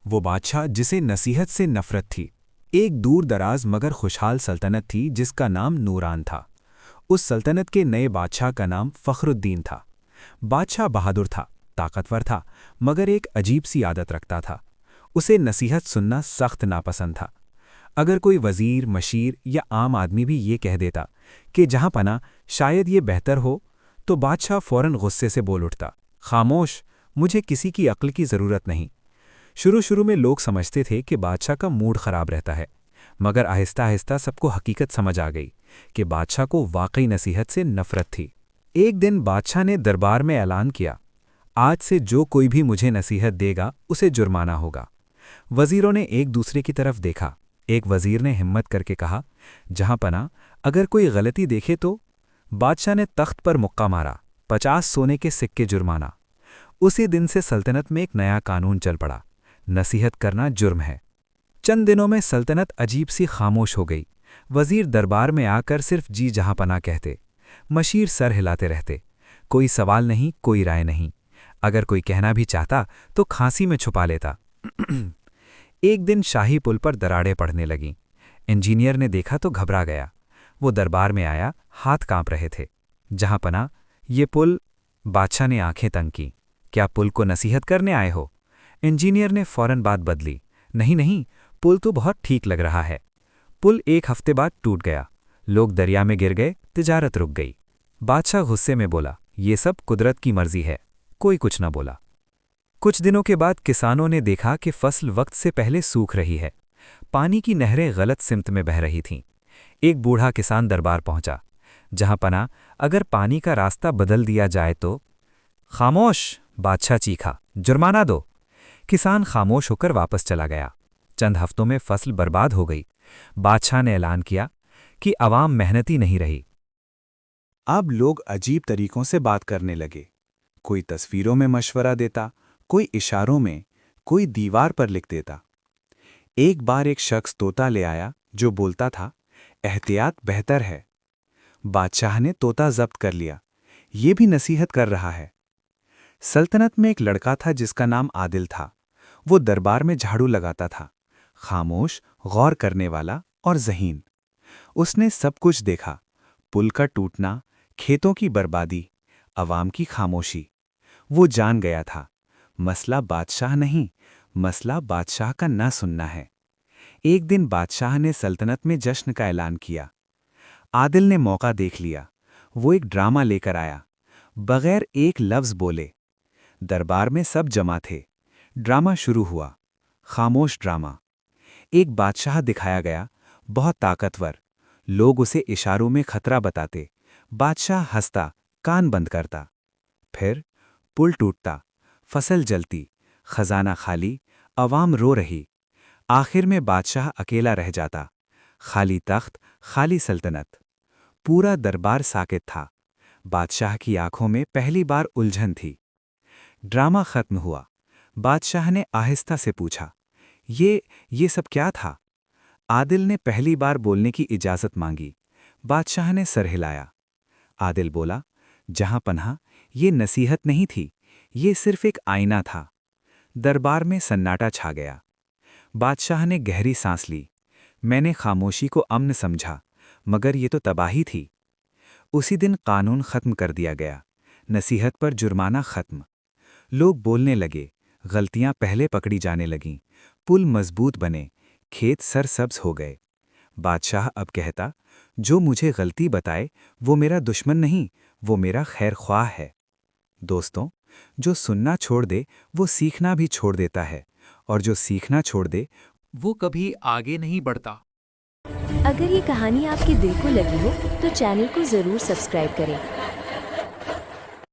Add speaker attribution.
Speaker 1: वो बादशाह जिसे नसीहत से नफरत थी। एक दूर दराज मगर खुशहाल सल्तनत थी जिसका नाम नूरान था। उस सल्तनत के नए बादशाह का नाम फ़ख्रुद्दीन था। बादशाह बहादुर था, ताकतवर था, मगर एक अजीब सी आदत रखता था। उसे नसीहत सुनना सख्त नापसंद था। अगर कोई वज़ीर, मशीर या आम आदमी भी ये कह देता कि जहाँ पना शायद ये बेहतर हो, तो बादशाह फ़ौरन गुस्से से बोल उठता, खामोश, मुझे किसी की अक्ल की ज़रूरत नहीं। शुरू शुरू में लोग समझते थे कि बादशाह का मूड ख़राब रहता है, मगर आहिस्ता आहिस्ता सबको हकीकत समझ आ गई कि बादशाह को वाकई नसीहत से नफ़रत थी। एक दिन बादशाह ने दरबार में ऐलान किया, आज से जो कोई भी मुझे नसीहत देगा उसे जुर्माना होगा। वज़ीरों ने एक दूसरे की तरफ देखा। एक वज़ीर ने हिम्मत करके कहा, जहाँ पना, अगर कोई गलती देखे तो। बादशाह ने तख्त पर मुक्का मारा, 50 सोने के सिक्के जुर्माना। उसी दिन से सल्तनत में एक नया कानून चल पड़ा, नसीहत करना जुर्म है। चंद दिनों में सल्तनत अजीब सी खामोश हो गई। वज़ीर दरबार में आकर सिर्फ जी जहाँ पना कहते, मशीर सर हिलाते रहते। कोई सवाल नहीं, कोई राय नहीं। अगर कोई कहना भी चाहता तो खांसी में छुपा लेता। एक दिन शाही पुल पर दरारें पड़ने लगीं। इंजीनियर ने देखा तो घबरा गया। वो दरबार में आया, हाथ कांप रहे थे। जहाँ पना, ये पुल। बादशाह ने आंखें तंग की, क्या पुल को नसीहत करने आए हो? इंजीनियर ने फौरन बात बदली, नहीं नहीं, पुल तो बहुत ठीक लग रहा है। पुल एक हफ्ते बाद टूट गया। लोग दरिया में गिर गए, तिजारत रुक गई। बादशाह गुस्से में बोला, ये सब कुदरत की मर्जी है। कोई कुछ न बोला। कुछ दिनों के बाद किसानों ने देखा कि फसल वक्त से पहले सूख रही है। पानी की नहरें गलत सिमत में बह रही थीं। एक बूढ़ा किसान दरबार पहुंचा, जहां पना, अगर पानी का रास्ता बदल दिया जाए तो। खामोश, बादशाह चीखा, जुर्माना दो। किसान खामोश होकर वापस चला गया। चंद हफ्तों में फसल बर्बाद हो गई। बादशाह ने ऐलान किया कि अवाम मेहनती नहीं रही। अब लोग अजीब तरीकों से बात करने लगे। कोई तस्वीरों में मशवरा देता, कोई इशारों में, कोई दीवार पर लिख देता। एक बार एक शख्स तोता ले आया जो बोलता था, एहतियात बेहतर है। बादशाह ने तोता जब्त कर लिया, ये भी नसीहत कर रहा है। सल्तनत में एक लड़का था जिसका नाम आदिल था। वो दरबार में झाड़ू लगाता था, खामोश, गौर करने वाला और ज़हीन। उसने सब कुछ देखा, पुल का टूटना, खेतों की बर्बादी, अवाम की खामोशी। वो जान गया था, मसला बादशाह नहीं, मसला बादशाह का ना सुनना है। एक दिन बादशाह ने सल्तनत में जश्न का ऐलान किया। आदिल ने मौका देख लिया। वो एक ड्रामा लेकर आया, बगैर एक लफ्ज़ बोले। दरबार में सब जमा थे। ड्रामा शुरू हुआ, खामोश ड्रामा। एक बादशाह दिखाया गया, बहुत ताकतवर। लोग उसे इशारों में खतरा बताते। बादशाह हंसता, कान बंद करता। फिर पुल टूटता, फसल जलती, खजाना खाली, अवाम रो रही। आखिर में बादशाह अकेला रह जाता, खाली तख्त, खाली सल्तनत। पूरा दरबार साकित था। बादशाह की आंखों में पहली बार उलझन थी। ड्रामा खत्म हुआ। बादशाह ने आहिस्ता से पूछा, ये सब क्या था? आदिल ने पहली बार बोलने की इजाज़त मांगी। बादशाह ने सर हिलाया। आदिल बोला, जहां पन्हा, ये नसीहत नहीं थी, ये सिर्फ एक आईना था। दरबार में सन्नाटा छा गया। बादशाह ने गहरी सांस ली। मैंने खामोशी को अमन समझा, मगर ये तो तबाही थी। उसी दिन कानून खत्म कर दिया गया, नसीहत पर जुर्माना खत्म। लोग बोलने लगे, गलतियां पहले पकड़ी जाने लगीं, पुल मजबूत बने, खेत सरसब्ज हो गए। बादशाह अब कहता, जो मुझे गलती बताए वो मेरा दुश्मन नहीं, वो मेरा खैर ख्वाह है। दोस्तों, जो सुनना छोड़ दे वो सीखना भी छोड़ देता है, और जो सीखना छोड़ दे
Speaker 2: वो कभी आगे नहीं बढ़ता।
Speaker 3: अगर ये कहानी आपके दिल को लगी हो तो चैनल को ज़रूर सब्सक्राइब करें